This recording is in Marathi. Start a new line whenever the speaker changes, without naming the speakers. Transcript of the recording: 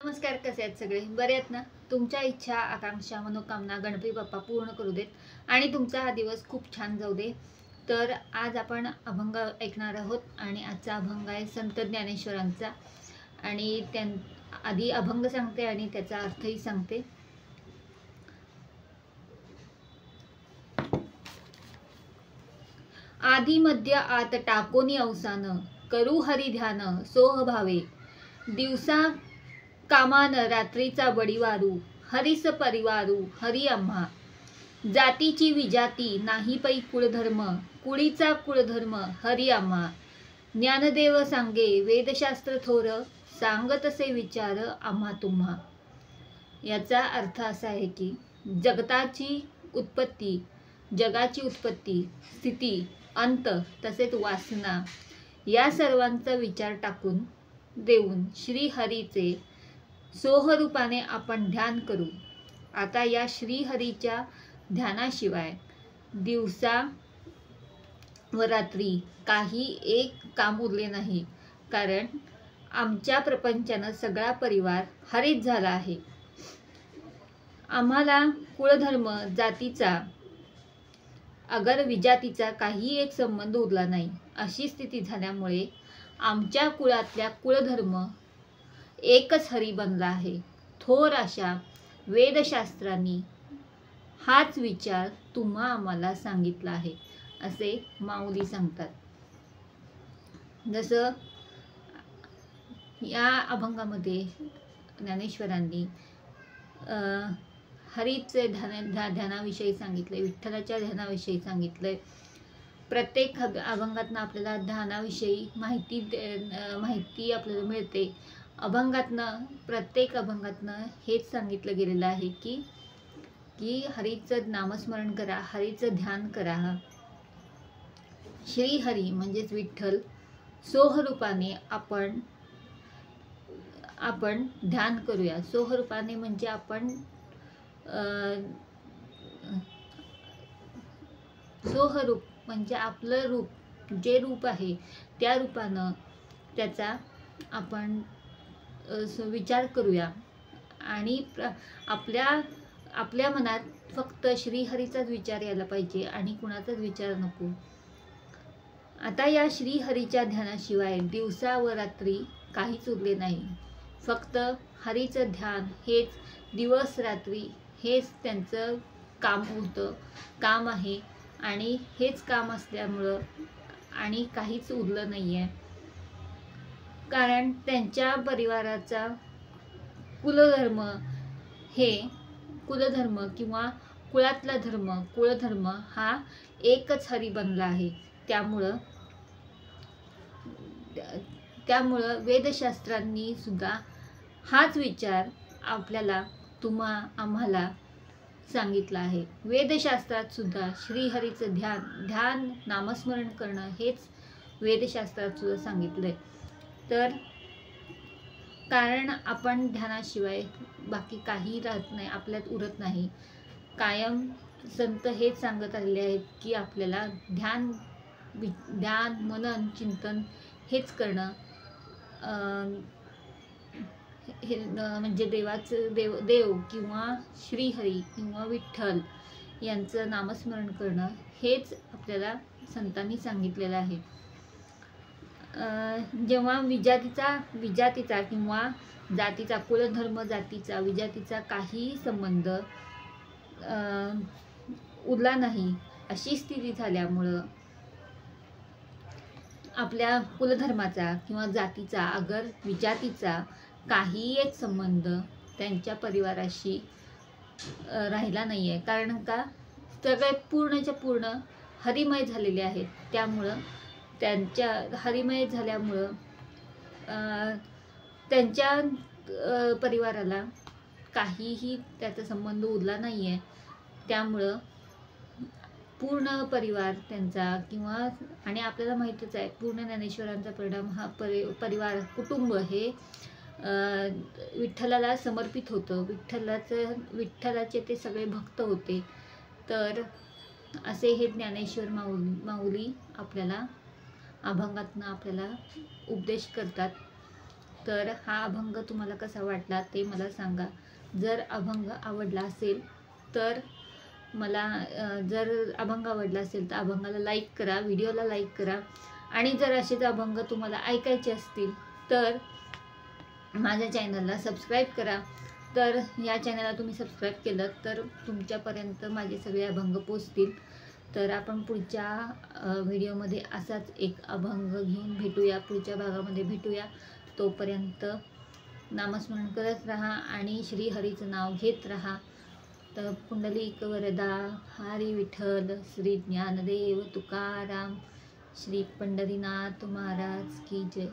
नमस्कार, कसे आहेत सगळे? बरे आहेत ना? तुमच्या इच्छा, आकांक्षा, मनोकामना गणपती बाप्पा पूर्ण करू देत आणि तुमचा हा दिवस खूप छान जाऊ दे. तर आज आपण अभंग ऐकणार आहोत आणि आजचा अभंग आहे संत ज्ञानेश्वरांचा. आणि आधी अभंग सांगते आणि त्याचा अर्थही सांगते. आधी मध्य आत टाकोनी अवसान, करू हरी ध्यान सोह भावे. दिवसा कामान रात्रीचा बडीवारू, हरीस परिवारू हरी आम्हा. जातीची विजाती नाही पै कुळधर्म, कुळीचा कुळधर्म हरी आम्हा. ज्ञानदेव सांगे वेदशास्त्र थोर, सांगतसे विचार आम्हा तुम्हा. याचा अर्थ असा आहे की जगाची उत्पत्ती, स्थिती, अंत तसेच वासना या सर्वांचा विचार टाकून देऊन श्रीहरीचे सोहरूपाने आपण ध्यान करू. आता या श्रीहरीच्या ध्यानाशिवाय दिवसा व रात्री काही एक काम उरले नाही, कारण आमच्या प्रपंचानं सगळा परिवार हरित झाला आहे. आम्हाला कुळधर्म, जातीचा अगर विजातीचा काही एक संबंध उरला नाही. अशी स्थिती झाल्यामुळे आमच्या कुळातल्या कुळधर्म एकच हरी बनला आहे. थोर अशा वेदशास्त्रांनी हाच विचार तुम्हा आम्हाला सांगितला आहे, असे माऊली सांगतात. जसं या अभंगामध्ये ज्ञानेश्वरांनी हरीचे ध्यानाविषयी सांगितले, विठ्ठलाच्या ध्यानाविषयी सांगितले. प्रत्येक अभंगातनं आपल्याला ध्यानाविषयी माहिती आपल्याला मिळते. प्रत्येक अभंगातनं हेच सांगितलं गेलेलं आहे की हरीचं नामस्मरण करा, हरीचं ध्यान करा. श्रीहरी म्हणजेच विठ्ठल सोहरूपाने आपण ध्यान करूया. सोहरूपाने म्हणजे आपण सोहरूप म्हणजे आपलं रूप, जे रूप आहे त्या रूपानं त्याचा आपण विचार करूया. आणि आपल्या मनात फक्त श्रीहरीचाच विचार यायला पाहिजे आणि कुणाचाच विचार नको. आता या श्रीहरीच्या ध्यानाशिवाय दिवसा व रात्री काहीच उरले नाही. फक्त हरीचं ध्यान हेच दिवस रात्री हेच त्यांचं काम आहे. आणि हेच काम असल्यामुळं आणि काहीच उरलं नाही आहे, कारण त्यांच्या परिवाराचा कुलधर्म किंवा कुळातला कुळधर्म हा एकच हरी बनला आहे. त्यामुळं वेदशास्त्रांनी सुद्धा हाच विचार आम्हाला सांगितलं आहे. वेदशास्त्रात सुद्धा श्रीहरीचं ध्यान नामस्मरण करणं हेच वेदशास्त्रात सुद्धा सांगितलंय. तर कारण आपण ध्यानाशिवाय बाकी काही राहत नाही, आपल्यात उरत नाही. कायम संत हेच सांगत आलेले आहेत की आपल्याला ध्यान मनन चिंतन हेच करणं, म्हणजे देव किंवा श्रीहरी किंवा विठ्ठल यांचं नामस्मरण करणं हेच आपल्याला संतांनी सांगितलेलं आहे. जेव्हा विजातीचा किंवा जातीचा, कुलधर्म जातीचा विजातीचा काही संबंध उरला नाही, अशी स्थिती झाल्यामुळं आपल्या कुलधर्माचा किंवा जातीचा अगर विजातीचा काही एक संबंध त्यांच्या परिवाराशी राहिला नाही आहे. कारण का सगळे पूर्णच्या पूर्ण हरिमय झालेले आहेत. त्यामुळं त्यांच्या हरिमय झाल्यामुळं त्यांच्या परिवाराला काहीही त्याचा संबंध उरला नाही आहे. त्यामुळं पूर्ण परिवार त्यांचा आणि आपल्याला माहीतच आहे पूर्ण ज्ञानेश्वरांचा परिणाम हा परिवार कुटुंब हे विठ्ठलाला समर्पित होतं. विठ्ठलाचे ते सगळे भक्त होते. तर असे हे ज्ञानेश्वर माऊली आपल्याला अभंगातनं आपल्याला उपदेश करतात. तर हा अभंग तुम्हाला कसा वाटला ते मला सांगा. जर अभंग आवडला असेल तर मला जर अभंग आवडला असेल तर अभंगाला लाईक करा, व्हिडिओला लाईक करा. आणि जर असेच अभंग तुम्हाला ऐकायचे असतील तर माझ्या चॅनलला सबस्क्राईब करा. तर या चॅनलला तुम्ही सबस्क्राईब केलं तर तुमच्यापर्यंत माझे सगळे अभंग पोचतील. तर आपण पुढच्या व्हिडिओमध्ये असाच एक अभंग घेऊन भेटूया, पुढच्या भागामध्ये भेटूया. तोपर्यंत नामस्मरण करत राहा आणि श्रीहरीचं नाव घेत राहा. तर पुंडलिक वरदा हरी विठ्ठल, श्री ज्ञानदेव तुकाराम, श्री पंढरीनाथ महाराज की जय.